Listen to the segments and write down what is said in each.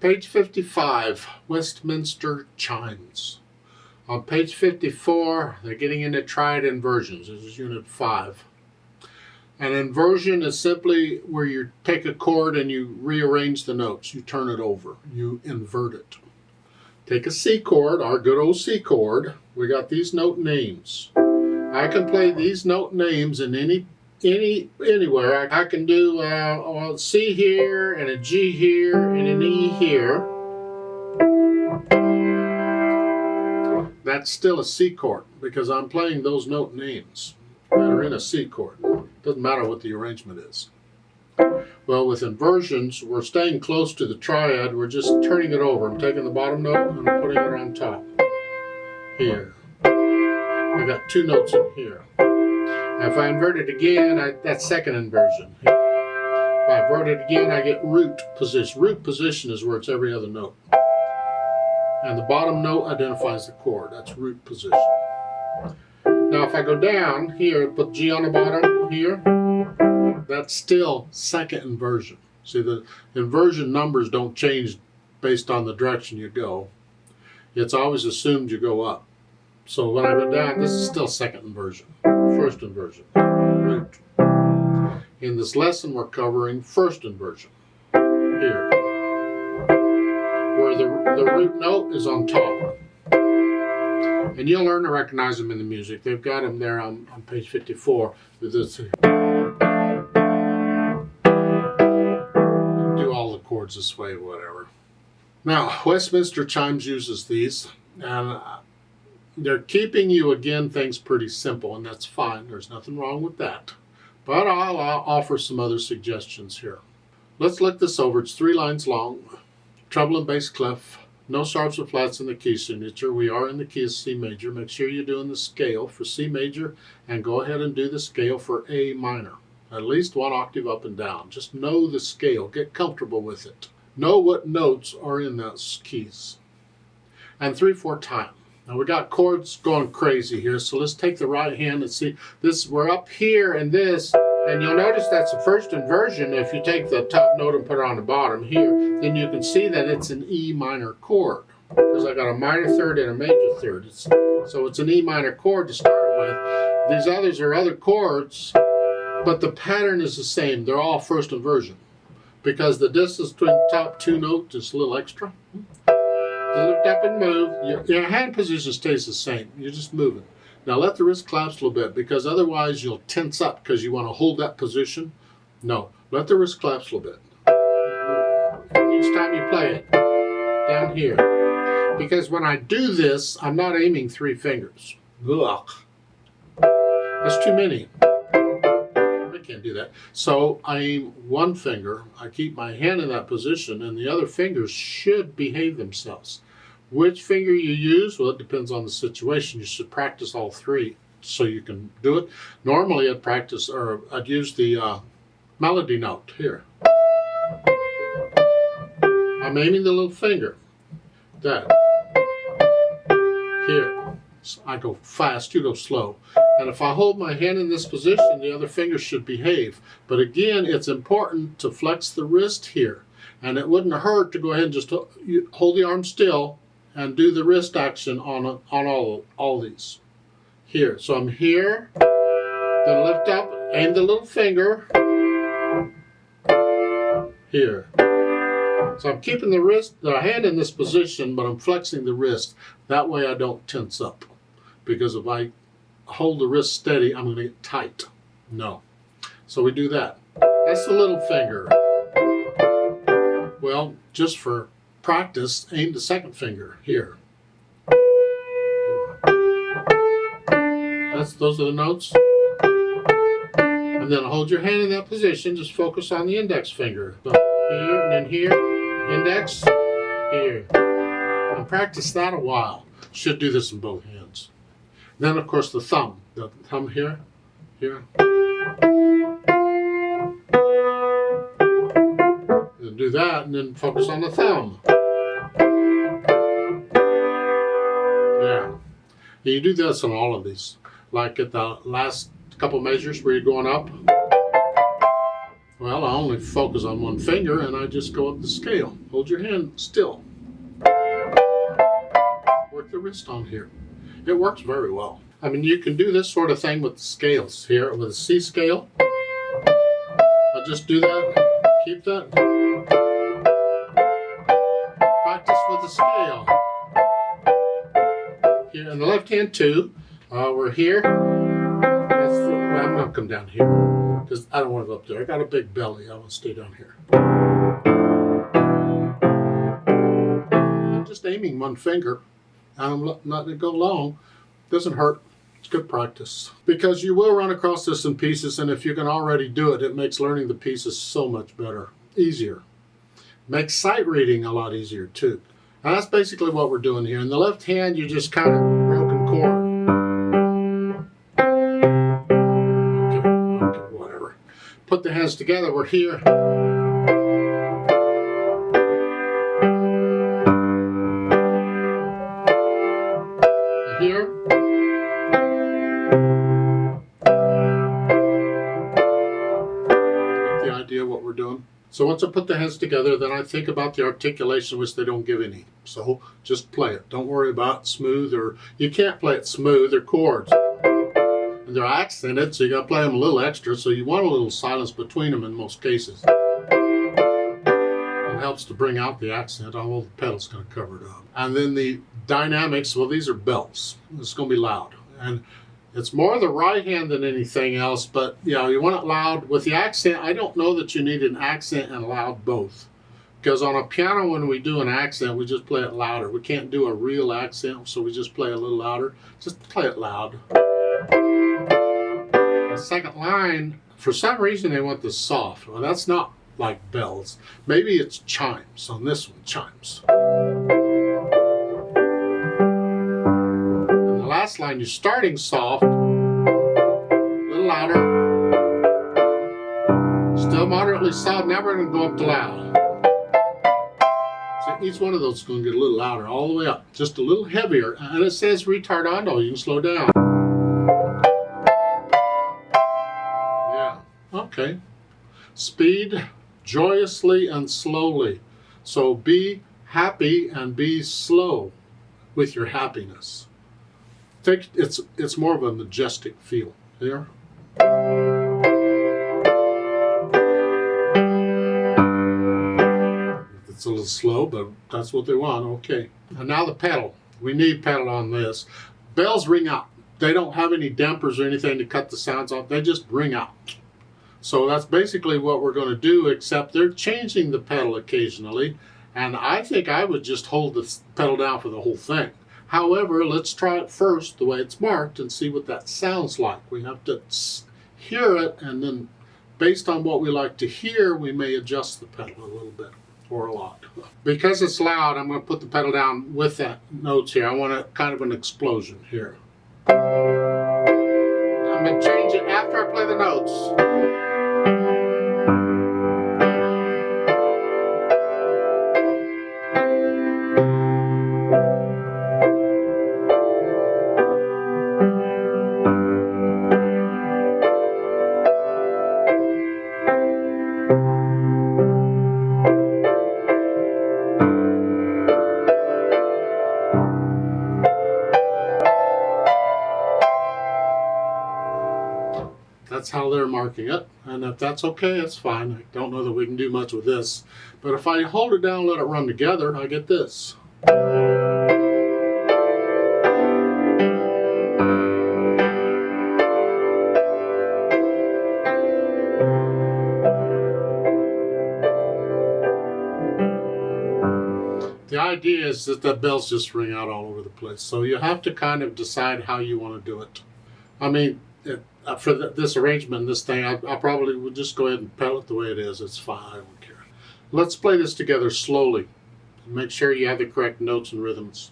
Page 55, Westminster Chimes. On page 54, they're getting into triad inversions. This is unit 5. An inversion is simply where you take a chord and you rearrange the notes. You turn it over. You invert it. Take a C chord, our good old C chord. We got these note names. I can play these note names in anywhere. I can do a C here and a G here and an E here. That's still a C chord because I'm playing those note names that are in a C chord. Doesn't matter what the arrangement is. Well, with inversions, we're staying close to the triad. We're just turning it over. I'm taking the bottom note and I'm putting it on top. Here. I got 2 notes in here. Now, if I invert it again, that's second inversion. If I invert it again, I get root position. Root position is where it's every other note. And the bottom note identifies the chord. That's root position. Now, if I go down here, put G on the bottom here, that's still second inversion. See, the inversion numbers don't change based on the direction you go. It's always assumed you go up. So when I go down, this is still second inversion, first inversion, root. In this lesson, we're covering first inversion, here, where the root note is on top. And you'll learn to recognize them in the music. They've got them there on page 54. This, do all the chords this way, whatever. Now, Westminster Chimes uses these, and they're keeping you, again, things pretty simple, and that's fine. There's nothing wrong with that. But I'll offer some other suggestions here. Let's look this over. It's 3 lines long. Treble and bass clef. No sharps or flats in the key signature. We are in the key of C major. Make sure you're doing the scale for C major, and go ahead and do the scale for A minor. At least 1 octave up and down. Just know the scale. Get comfortable with it. Know what notes are in those keys. And 3/4 time. Now we got chords going crazy here, so let's take the right hand and see this. We're up here and this, and you'll notice that's the first inversion. If you take the top note and put it on the bottom here, then you can see that it's an E minor chord, because I got a minor third and a major third. So it's an E minor chord to start with. These others are other chords, but the pattern is the same. They're all first inversion, because the distance between the top 2 notes is a little extra. Lift up and move. Your hand position stays the same. You're just moving. Now let the wrist collapse a little bit, because otherwise you'll tense up because you want to hold that position. No, let the wrist collapse a little bit. Each time you play it, down here. Because when I do this, I'm not aiming 3 fingers. Ugh. That's too many. I can't do that. So I aim 1 finger. I keep my hand in that position, and the other fingers should behave themselves. Which finger you use, well, it depends on the situation. You should practice all 3 so you can do it. Normally I'd use the melody note here. I'm aiming the little finger. That. Here. So I go fast, you go slow. And if I hold my hand in this position, the other finger should behave. But again, it's important to flex the wrist here. And it wouldn't hurt to go ahead and just hold the arm still and do the wrist action on all these. Here. So I'm here, then lift up, aim the little finger. Here. So I'm keeping the hand in this position, but I'm flexing the wrist. That way I don't tense up. Because if I hold the wrist steady, I'm going to get tight. No. So we do that. That's the little finger. Well, just for practice, aim the second finger here. Those are the notes. And then hold your hand in that position. Just focus on the index finger. So here and then here. Index. Here. And practice that a while. Should do this in both hands. Then, of course, the thumb. The thumb here. Here. And do that, and then focus on the thumb. Yeah. You do this on all of these. Like at the last couple measures where you're going up. Well, I only focus on one finger and I just go up the scale. Hold your hand still. Work the wrist on here. It works very well. I mean, you can do this sort of thing with the scales here, with a C scale. I'll just do that, keep that. Practice with the scale. Here in the left hand too, we're here. Well, I'm gonna come down here because I don't want to go up there. I got a big belly, I want to stay down here. I'm just aiming one finger. I'm letting it go long. Doesn't hurt. It's good practice. Because you will run across this in pieces, and if you can already do it, it makes learning the pieces so much better, easier. Makes sight reading a lot easier too. And that's basically what we're doing here. In the left hand, you just kind of broken chord. Okay, whatever. Put the hands together. We're here. Here. Get the idea of what we're doing? So once I put the hands together, then I think about the articulation, which they don't give any. So just play it. Don't worry about smooth, or you can't play it smooth. They're chords. And they're accented, so you got to play them a little extra. So you want a little silence between them in most cases. It helps to bring out the accent, although the pedal's going to cover it up. And then the dynamics, well, these are bells. It's going to be loud. And it's more the right hand than anything else, but you know, you want it loud. With the accent, I don't know that you need an accent and loud both. Because on a piano, when we do an accent, we just play it louder. We can't do a real accent, so we just play a little louder. Just play it loud. The second line, for some reason, they want this soft. Well, that's not like bells. Maybe it's chimes on this one, chimes. Last line, you're starting soft, a little louder, still moderately soft. Now we're going to go up to loud. So each one of those is going to get a little louder all the way up, just a little heavier. And it says retardando, you can slow down. Yeah, okay. Speed, joyously and slowly. So be happy and be slow with your happiness. It's more of a majestic feel there. It's a little slow, but that's what they want. Okay. And now the pedal. We need pedal on this. Bells ring out. They don't have any dampers or anything to cut the sounds off. They just ring out. So that's basically what we're going to do, except they're changing the pedal occasionally. And I think I would just hold the pedal down for the whole thing. However, let's try it first the way it's marked and see what that sounds like. We have to hear it, and then based on what we like to hear, we may adjust the pedal a little bit or a lot. Because it's loud, I'm going to put the pedal down with that notes here. I want a kind of an explosion here. I'm going to change it after I play the notes. That's how they're marking it, and if that's okay, it's fine. I don't know that we can do much with this, but if I hold it down and let it run together, I get this. The idea is that the bells just ring out all over the place, so you have to kind of decide how you want to do it. I mean, for this arrangement, this thing, I probably would just go ahead and pedal it the way it is. It's fine. I don't care. Let's play this together slowly. Make sure you have the correct notes and rhythms.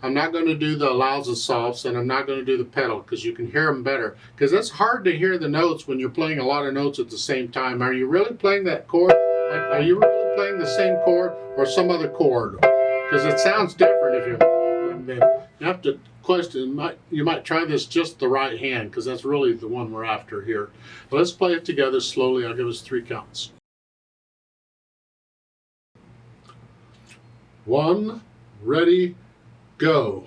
I'm not going to do the louds and softs, and I'm not going to do the pedal because you can hear them better. Because it's hard to hear the notes when you're playing a lot of notes at the same time. Are you really playing that chord? Are you really playing the same chord or some other chord? Because it sounds different if you're... You have to question, you might try this just the right hand, because that's really the one we're after here. But let's play it together slowly. I'll give us 3 counts. 1, ready, go.